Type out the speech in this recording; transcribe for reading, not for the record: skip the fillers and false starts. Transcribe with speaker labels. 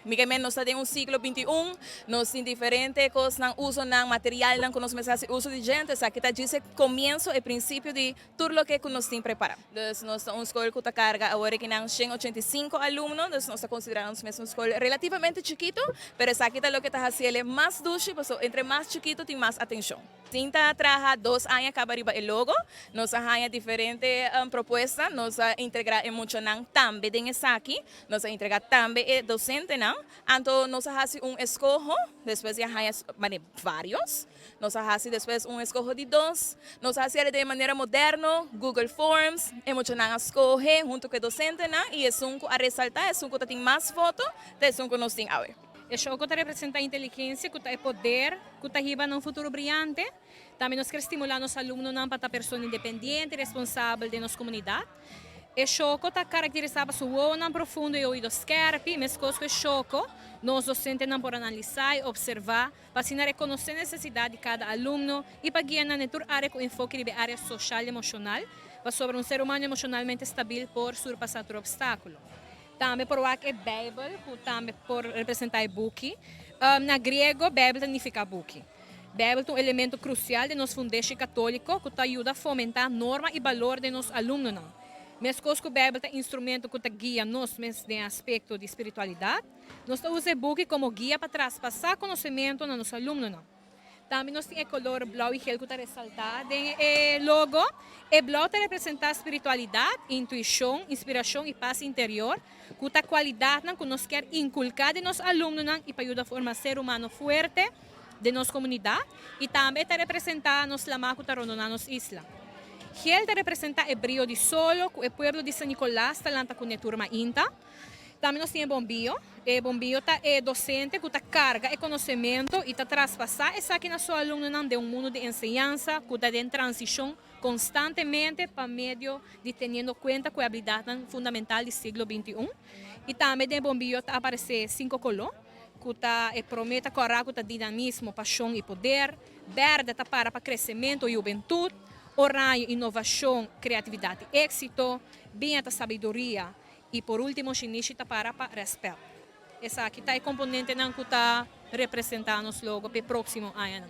Speaker 1: Miguel nos tem siglo XXI, nós tem diferentes coisas no uso ng material ng conhecimento uso de gente, sa kita dice comienzo e princípio de tudo o que nós tem preparado. Então, nós temos uma escola que carga agora que não 185 alunos, então nós consideramos mesmo uma escola relativamente chiquito, pero essa aqui lo que está fazendo é mais dulce, entre mais chiquito tem mais atenção. Tinta traja 2 anos acabariba el logo, nós arranha diferentes propuestas, nós integra muito ng tambe den aqui, nós entrega tambe e docente não, então nós faz escojo, depois arranha vários, nós faz depois escojo de 2, nós fazemos de maneira moderna, Google Forms, e muito não escoge junto com o docente não, e é a ressaltar, é tem mais foto, é nós tem agora.
Speaker 2: O jogo representa inteligência, que poder, que riba num futuro brilhante. Também nós queremos estimular os alunos para estar pessoa independente e responsável de nossa comunidade. O jogo está caracterizado por seu ouvido profundo e ouvido scarpe, mas com o jogo, nós docentes não podemos analisar e observar para assim reconhecer a necessidade de cada aluno e para guiar na área com enfoque de área social e emocional, para sobre ser humano emocionalmente estável por surpassar o obstáculo. Também por a Bíblia, também por representar book. Na grego, Bíblia significa book. Bíblia é um elemento crucial de nosso fundamento católico que ajuda a fomentar norma e valor de nossos alunos. Mas que a Bíblia é um instrumento que guia nos em aspecto de espiritualidade, nós usamos book como guia para traspassar conhecimento nos nossos alunos. Também nós temos o color blau e gel que ressalta o logo. O blau representa espiritualidade, intuição, inspiração e paz interior, que a qualidade que nós queremos inculcar em nossos alunos e para ajudar a formar ser humano forte de nossa comunidade e também representa nos lama que rondona nos isla. Gel representa o brilho de solo, o pueblo de San Nicolás talanta com a turma inta. Também nós temos bombillo. O bombillo é docente que carga o conhecimento e traspassar essa aqui na sua aluna de mundo de enseñanza que está em transição constantemente para meio de tendo conta com a habilidade fundamental do século XXI. E também o bombillo aparece 5 colores, que promete correr com dinamismo, paixão e poder. Verde para crescimento e juventude. Orange, inovação, criatividade e êxito. Vinha sabedoria. E por último, chinês para respeito. Essa aqui é o componente que está representando logo para o próximo ano.